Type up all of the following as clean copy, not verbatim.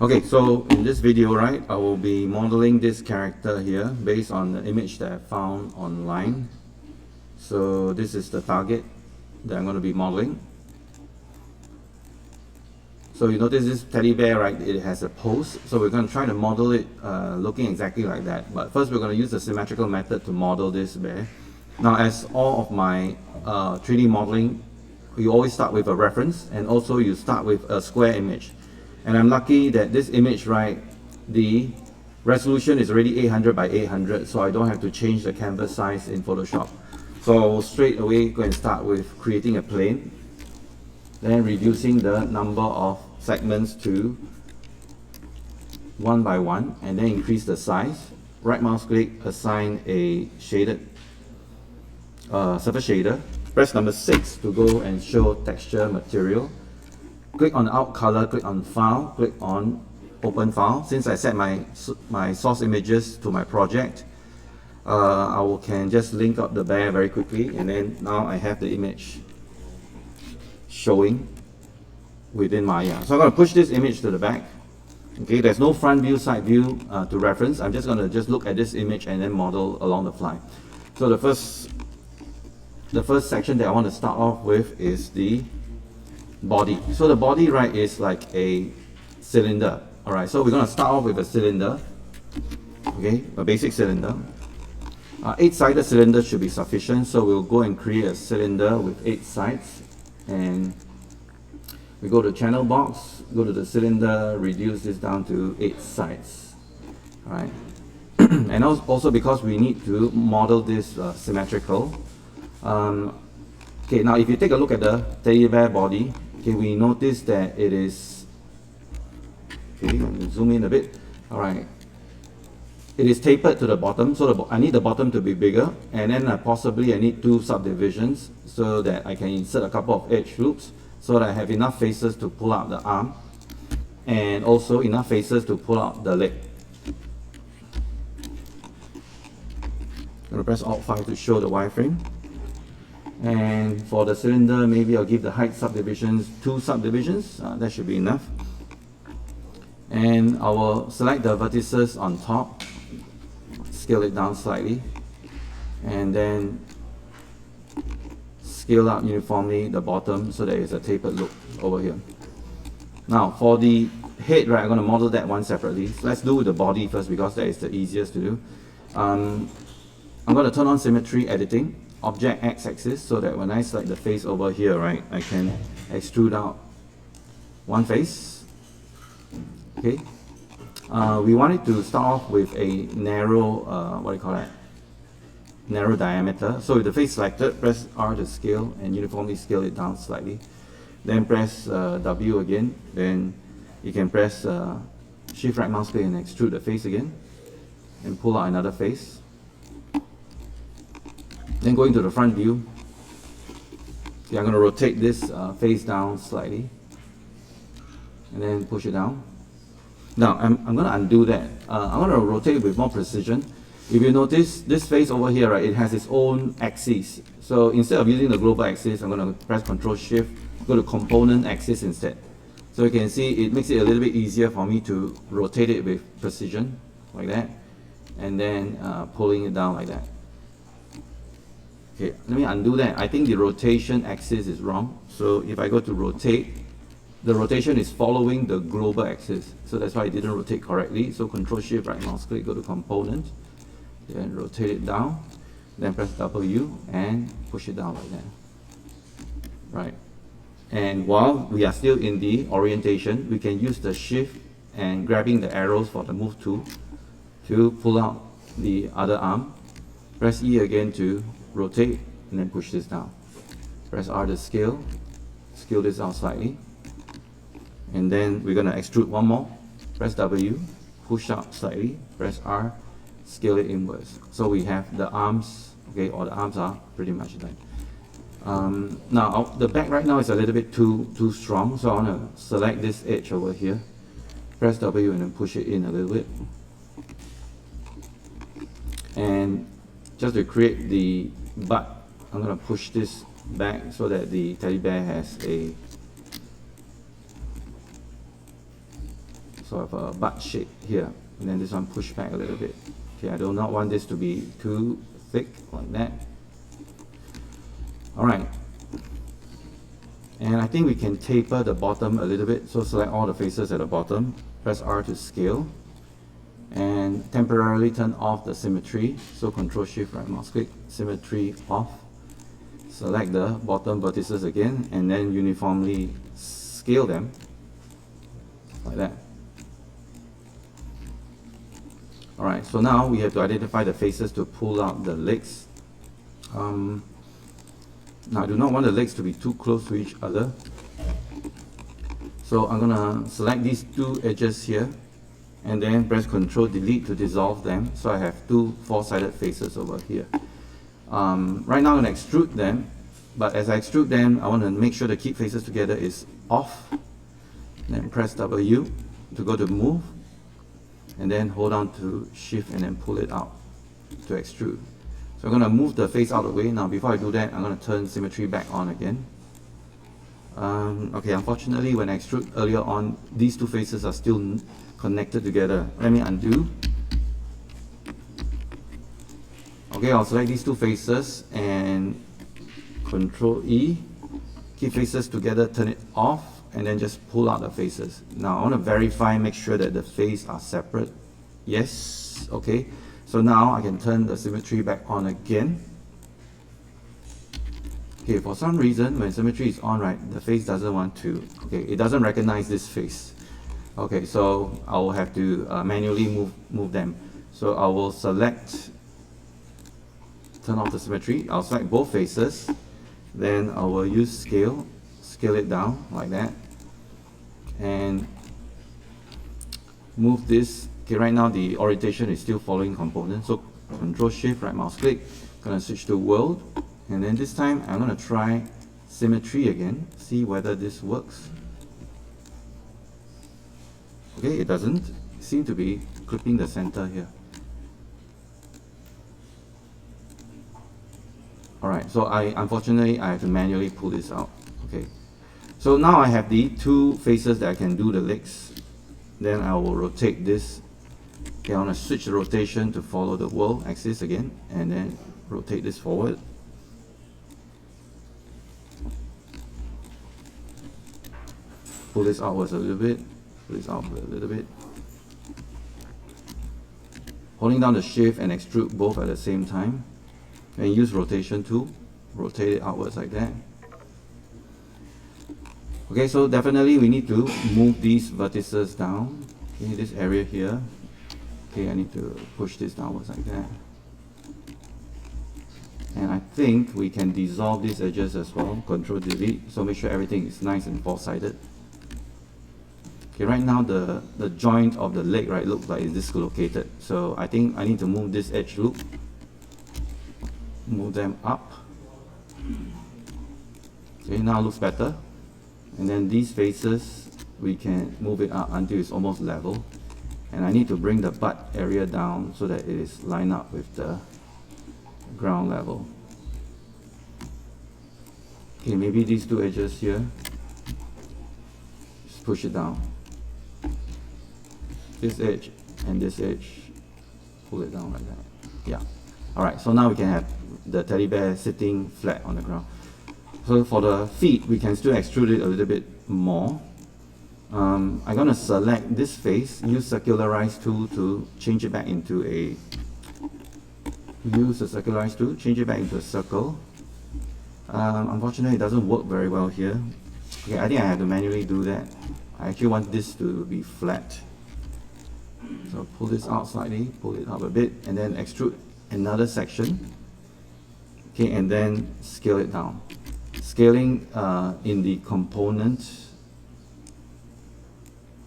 Okay, so in this video, right, I will be modeling this character here based on the image that I found online. So this is the target that I'm going to be modeling. So you notice this teddy bear, right, it has a pose. So we're going to try to model it looking exactly like that. But first we're going to use the symmetrical method to model this bear. Now, as all of my 3D modeling, you always start with a reference, and also you start with a square image. And I'm lucky that this image, right, the resolution is already 800 by 800, so I don't have to change the canvas size in Photoshop. So I'll straight away go and start with creating a plane, then reducing the number of segments to 1 by 1, and then increase the size. Right mouse click, assign a shaded surface shader. Press number 6 to go and show texture material. Click on out color, click on file, click on open file. Since I set my source images to my project, I can just link up the bear very quickly, and then now I have the image showing within Maya. So I'm going to push this image to the back. Okay, there's no front view, side view to reference. I'm just going to look at this image and then model along the fly. So the first section that I want to start off with is the body. So the body, right, is like a cylinder. Alright, so we're going to start off with a cylinder. Okay, a basic cylinder. 8-sided cylinder should be sufficient, so we'll go and create a cylinder with 8 sides. And we go to channel box, go to the cylinder, reduce this down to 8 sides. Alright, and also because we need to model this symmetrical. Okay, now if you take a look at the teddy bear body, okay, we notice that it is, okay, zoom in a bit. Alright, it is tapered to the bottom, so I need the bottom to be bigger, and then possibly I need 2 subdivisions so that I can insert a couple of edge loops so that I have enough faces to pull out the arm and also enough faces to pull out the leg. I'm going to press Alt 5 to show the wireframe. And for the cylinder, maybe I'll give the height subdivisions 2 subdivisions. That should be enough. And I will select the vertices on top, scale it down slightly, and then scale out uniformly the bottom so there is a tapered look over here. Now for the head, right, I'm going to model that one separately. So let's do the body first because that is the easiest to do. I'm going to turn on symmetry editing, object x-axis, so that when I select the face over here, right, I can extrude out one face. Okay, we want it to start off with a narrow, what do you call that? Narrow diameter. So with the face selected, press R to scale and uniformly scale it down slightly. Then press W again. Then you can press Shift right mouse click and extrude the face again, and pull out another face. Then going to the front view, okay, I'm going to rotate this face down slightly and then push it down. Now I'm going to undo that. I'm going to rotate it with more precision. If you notice, this face over here, right, it has its own axis. So instead of using the global axis, I'm going to press Ctrl Shift, go to component axis instead. So you can see it makes it a little bit easier for me to rotate it with precision like that, and then pulling it down like that. Okay, let me undo that. I think the rotation axis is wrong. So if I go to rotate, the rotation is following the global axis. So that's why it didn't rotate correctly. So Ctrl Shift right mouse click, go to component, then rotate it down, then press W and push it down like that. Right. And while we are still in the orientation, we can use the Shift and grabbing the arrows for the move tool to pull out the other arm. Press E again to rotate and then push this down. Press R to scale this out slightly, and then we're going to extrude one more. Press W, push out slightly, press R, scale it inwards. So we have the arms, okay, or the arms are pretty much done. Now the back right now is a little bit too strong, so I want to select this edge over here, press W and then push it in a little bit. And just to create the butt, I'm going to push this back so that the teddy bear has a sort of a butt shape here, and then this one push back a little bit. Okay, I do not want this to be too thick like that. Alright, and I think we can taper the bottom a little bit, so select all the faces at the bottom, press R to scale, and temporarily turn off the symmetry, so Ctrl Shift right mouse click, symmetry off, select the bottom vertices again, and then uniformly scale them like that. Alright, so now we have to identify the faces to pull out the legs. Now I do not want the legs to be too close to each other, so I'm gonna select these two edges here and then press Ctrl Delete to dissolve them, so I have two four-sided faces over here. Right now I'm going to extrude them, but as I extrude them I want to make sure the keep faces together is off. Then press W to go to move, and then hold on to Shift and then pull it out to extrude. So I'm going to move the face out of the way. Now before I do that, I'm going to turn symmetry back on again. Okay, unfortunately when I extrude earlier on, these two faces are still connected together. Let me undo. Okay, I'll select these two faces and Ctrl E, keep faces together, turn it off, and then just pull out the faces. Now I want to verify, make sure that the faces are separate. Yes, okay. So now I can turn the symmetry back on again. Okay, for some reason when symmetry is on, right, the face doesn't want to, okay, it doesn't recognize this face. Okay, so I will have to manually move them. So I will select, turn off the symmetry, I'll select both faces, then I will use scale it down like that, and move this. Okay, right now the orientation is still following component, so Ctrl Shift right mouse click, gonna switch to world, and then this time I'm gonna try symmetry again, see whether this works. Okay, it doesn't seem to be clipping the center here. Alright, so unfortunately I have to manually pull this out. Okay, so now I have the two faces that I can do the legs. Then I will rotate this. Okay, I want to switch the rotation to follow the world axis again, and then rotate this forward. Pull this outwards a little bit, pull this out a little bit. Holding down the shift and extrude both at the same time. And use rotation tool, rotate it outwards like that. Okay, so definitely we need to move these vertices down. Okay, this area here. Okay, I need to push this downwards like that. And I think we can dissolve these edges as well. Ctrl Delete, so make sure everything is nice and four-sided. Okay, right now the joint of the leg, right, looks like it's dislocated. So I think I need to move this edge loop. Move them up. Okay, now it looks better. And then these faces, we can move it up until it's almost level. And I need to bring the butt area down so that it is lined up with the ground level. Okay, maybe these two edges here, just push it down. This edge and this edge, pull it down like that. Yeah. Alright, so now we can have the teddy bear sitting flat on the ground. So for the feet, we can still extrude it a little bit more. I'm going to select this face, use circularize tool to change it back into a, use the circularize tool, change it back into a circle. Unfortunately it doesn't work very well here. Okay, I think I have to manually do that. I actually want this to be flat. So pull this out slightly, pull it up a bit, and then extrude another section. Okay, and then scale it down. Scaling in the component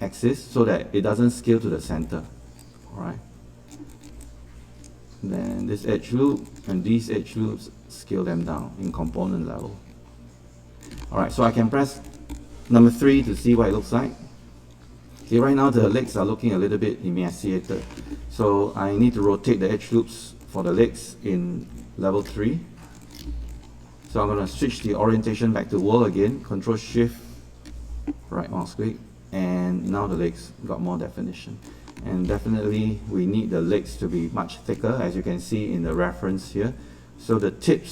axis so that it doesn't scale to the center. Alright. Then this edge loop and these edge loops, scale them down in component level. Alright, so I can press number 3 to see what it looks like. Okay, right now the legs are looking a little bit emaciated. So I need to rotate the edge loops for the legs in level 3. So I'm going to switch the orientation back to world again, Ctrl Shift, right mouse click, and now the legs got more definition. And definitely we need the legs to be much thicker, as you can see in the reference here. So the tip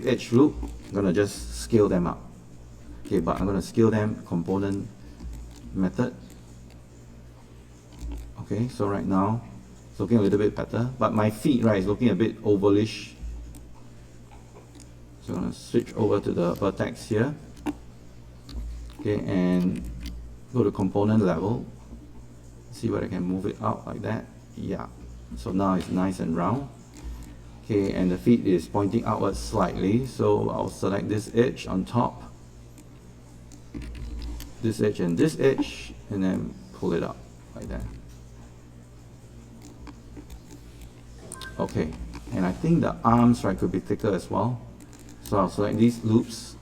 edge loop, I'm gonna just scale them up. Okay, but I'm gonna scale them component method. Okay, so right now it's looking a little bit better, but my feet, right, is looking a bit ovalish. So I'm gonna switch over to the vertex here. Okay, and go to component level. See whether I can move it out like that. Yeah, so now it's nice and round. Okay, and the feet is pointing outwards slightly, so I'll select this edge on top, this edge and this edge, and then pull it up like that. Okay, and I think the arms, right, could be thicker as well. So I'll select these loops,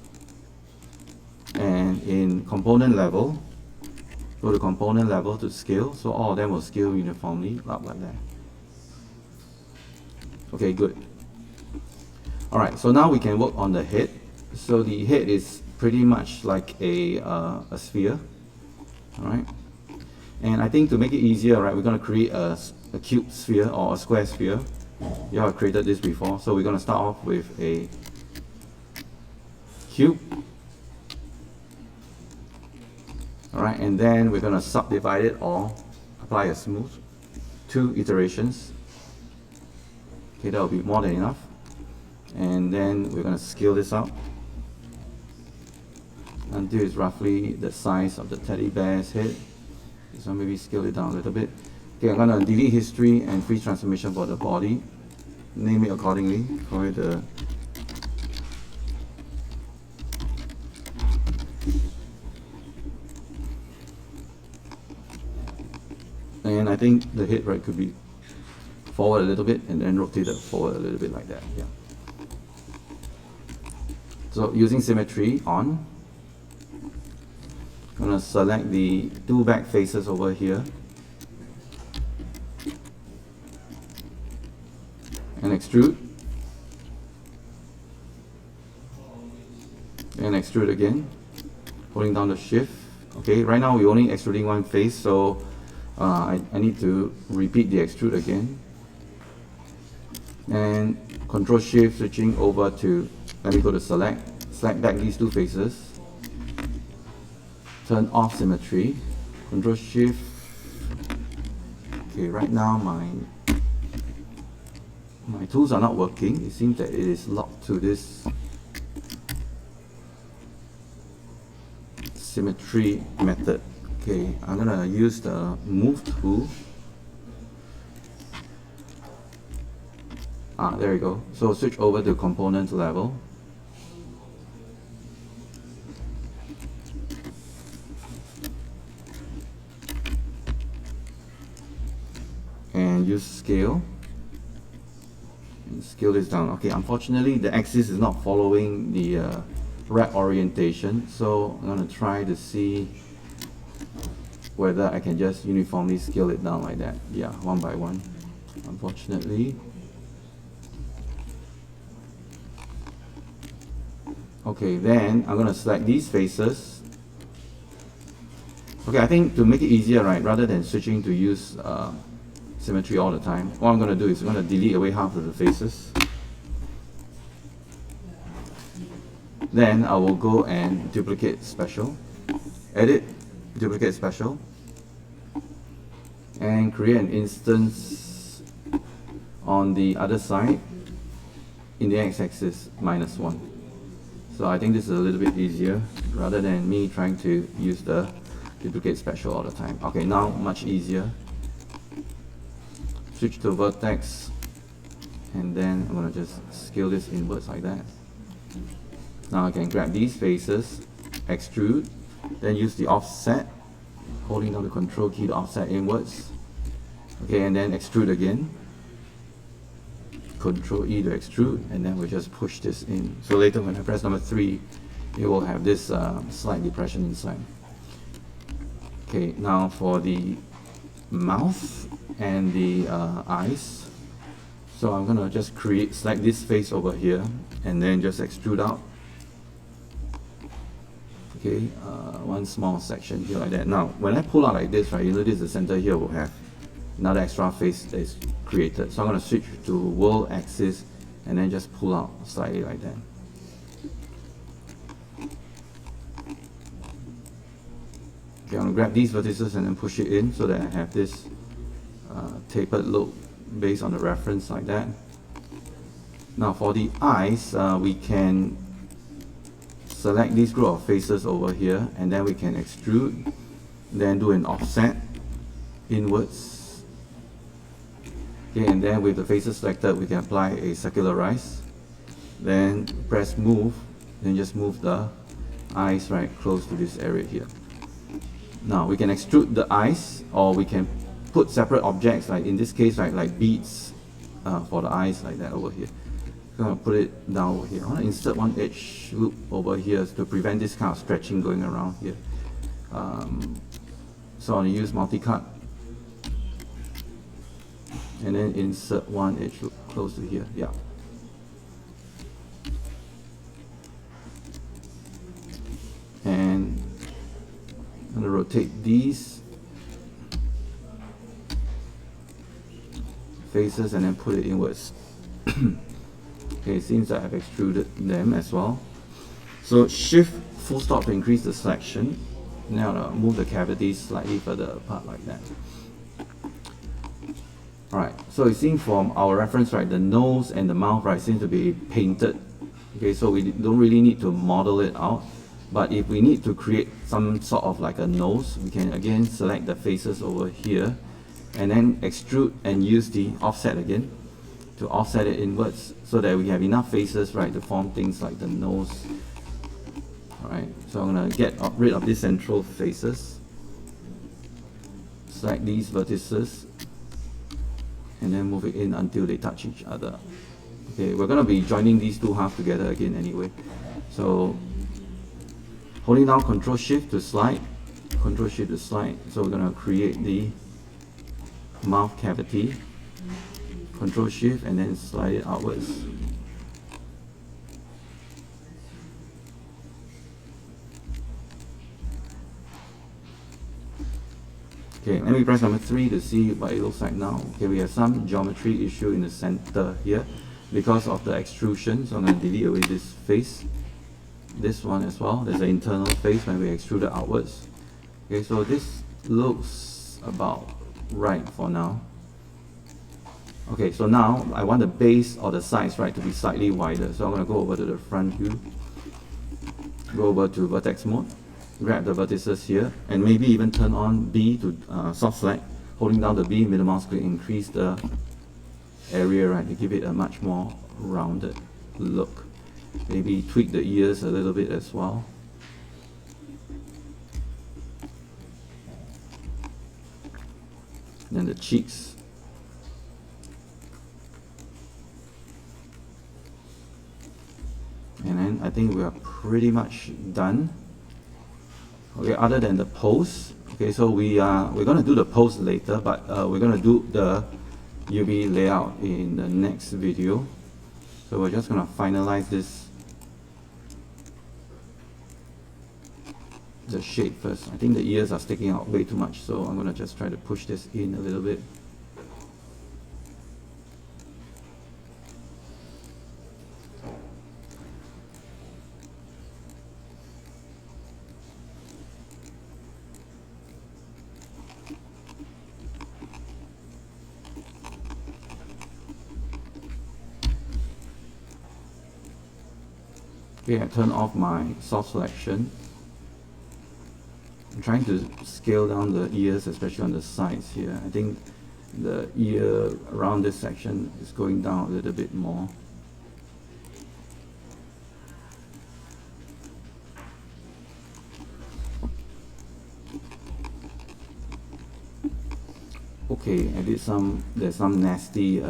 and in component level, go to component level to scale, so all of them will scale uniformly up like that. Okay, good. Alright, so now we can work on the head. So the head is pretty much like a sphere. Alright, and I think to make it easier, right, we're going to create a cube sphere or a square sphere. You have created this before, so we're going to start off with a cube. Alright, and then we're going to subdivide it or apply a smooth. 2 iterations. Okay, that will be more than enough. And then we're going to scale this up until it's roughly the size of the teddy bear's head. So maybe scale it down a little bit. Okay, I'm going to delete history and freeze transformation for the body. Name it accordingly. Call it the and I think the head, right, could be forward a little bit and then rotate it forward a little bit like that. Yeah. So using symmetry on, I'm going to select the 2 back faces over here and extrude, and extrude again, holding down the shift. Okay, right now we're only extruding one face, so I need to repeat the extrude again, and control shift, switching over to, let me go to select back these 2 faces, turn off symmetry, control shift. Okay, right now my tools are not working. It seems that it is locked to this symmetry method. Okay, I'm gonna use the move tool. There you go. So switch over to component level. And use scale. And scale this down. Okay, unfortunately the axis is not following the rack orientation, so I'm gonna try to see whether I can just uniformly scale it down like that. Yeah, one by one. Unfortunately. Okay, then I'm going to select these faces. Okay, I think to make it easier, right, rather than switching to use symmetry all the time, what I'm going to do is I'm going to delete away half of the faces. Then I will go and duplicate special, edit, duplicate special, and create an instance on the other side in the x-axis -1. So I think this is a little bit easier rather than me trying to use the duplicate special all the time. Okay, now much easier. Switch to vertex, and then I'm going to just scale this inwards like that. Now I can grab these faces, extrude, then use the offset, holding down the control key to offset inwards. Okay, and then extrude again. Control E to extrude, and then we'll just push this in. So later when I press number 3, it will have this slight depression inside. Okay, now for the mouth and the eyes. So I'm gonna just select this face over here, and then just extrude out. Okay, one small section here like that. Now, when I pull out like this, right, you notice the center here will have another extra face that is created. So I'm going to switch to world axis and then just pull out slightly like that. Okay, I'm going to grab these vertices and then push it in so that I have this tapered look based on the reference like that. Now for the eyes, we can select this group of faces over here and then we can extrude, then do an offset inwards. Okay, and then with the faces selected we can apply a circularize, then press move, then just move the eyes right close to this area here. Now we can extrude the eyes, or we can put separate objects, like in this case, right, like beads for the eyes like that over here. I'm going to put it down over here. I want to insert one edge loop over here to prevent this kind of stretching going around here. So I'm going to use multi-cut and then insert one edge loop close to here. Yeah. And I'm going to rotate these faces and then put it inwards. Okay, it seems that I've extruded them as well. So shift full stop to increase the selection. Now I'll move the cavities slightly further apart like that. Alright, so it seems from our reference, right, the nose and the mouth, right, seem to be painted. Okay, so we don't really need to model it out. But if we need to create some sort of like a nose, we can again select the faces over here and then extrude and use the offset again to offset it inwards so that we have enough faces, right, to form things like the nose. Alright, so I'm going to get rid of these central faces, select these vertices, and then move it in until they touch each other. Okay, we're going to be joining these two halves together again anyway. So holding down Control Shift to slide, Control Shift to slide. So we're going to create the mouth cavity, Control Shift, and then slide it outwards. Okay, let me press number 3 to see what it looks like now. Okay, we have some geometry issue in the center here because of the extrusion. So I'm going to delete away this face, this one as well. There's an internal face when we extrude it outwards. Okay, so this looks about right for now. Okay, so now I want the base or the sides, right, to be slightly wider. So I'm going to go over to the front view, go over to vertex mode, grab the vertices here, and maybe even turn on B to soft select. Holding down the B, middle mouse click, increase the area, right, to give it a much more rounded look. Maybe tweak the ears a little bit as well. Then the cheeks. And then I think we are pretty much done. Okay, other than the pose. Okay, so we're going to do the pose later, but we're going to do the UV layout in the next video. So we're just going to finalize the shape first. I think the ears are sticking out way too much, so I'm going to just try to push this in a little bit. Okay, I turn off my soft selection. I'm trying to scale down the ears, especially on the sides here. I think the ear around this section is going down a little bit more. Okay, there's some nasty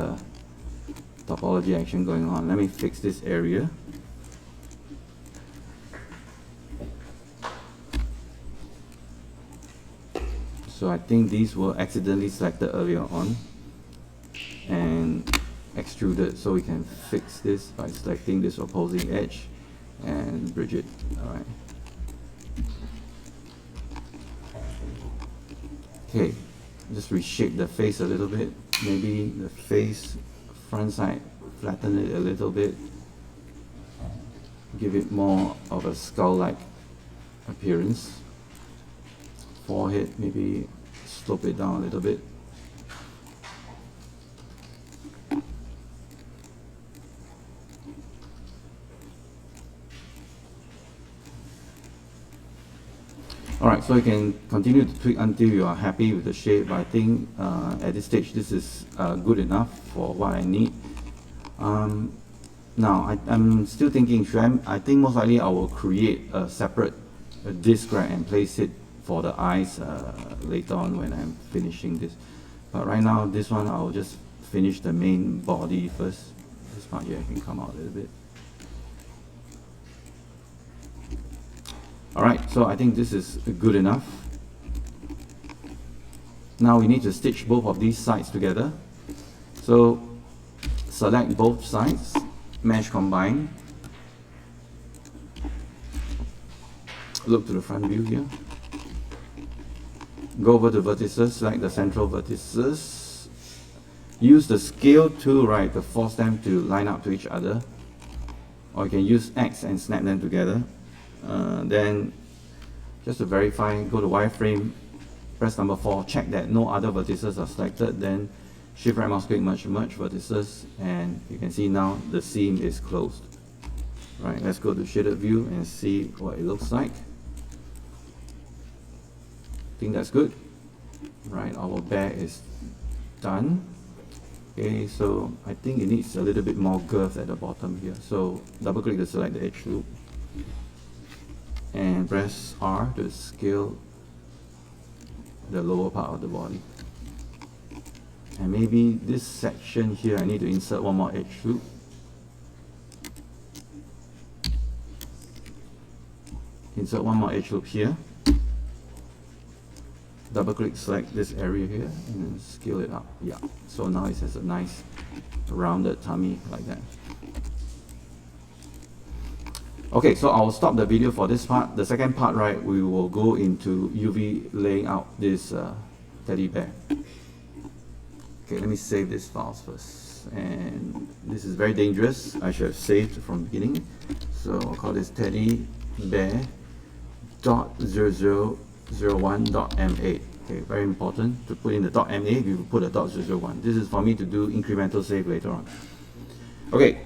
topology action going on. Let me fix this area. So I think these were accidentally selected earlier on and extruded, so we can fix this by selecting this opposing edge and bridge it. Alright. Okay, just reshape the face a little bit. Maybe the face, front side, flatten it a little bit. Give it more of a skull-like appearance. Forehead, maybe slope it down a little bit. Alright, so you can continue to tweak until you are happy with the shape, but I think at this stage this is good enough for what I need. Now, I'm still thinking, I think most likely I will create a separate disc, right, and place it for the eyes later on when I'm finishing this. But right now, this one, I'll just finish the main body first. This part here can come out a little bit. Alright, so I think this is good enough. Now we need to stitch both of these sides together. So select both sides, mesh combine. Look to the front view here. Go over to vertices, select the central vertices. Use the scale tool, right, to force them to line up to each other. Or you can use X and snap them together. Then just to verify, go to wireframe, press number 4, check that no other vertices are selected, then shift right mouse click, merge vertices, and you can see now the seam is closed. Right, let's go to shaded view and see what it looks like. I think that's good. Right, our bear is done. Okay, so I think it needs a little bit more girth at the bottom here. So double click to select the edge loop. And press R to scale the lower part of the body. And maybe this section here, I need to insert one more edge loop. Insert one more edge loop here. Double click, select this area here, and then scale it up. Yeah, so now it has a nice rounded tummy like that. Okay, so I'll stop the video for this part. The second part, right, we will go into UV laying out this teddy bear. Okay, let me save this files first. And this is very dangerous. I should have saved from the beginning. So I'll call this TeddyBear.0001.ma. Okay, very important to put in the .ma. We will put a .001. This is for me to do incremental save later on. Okay.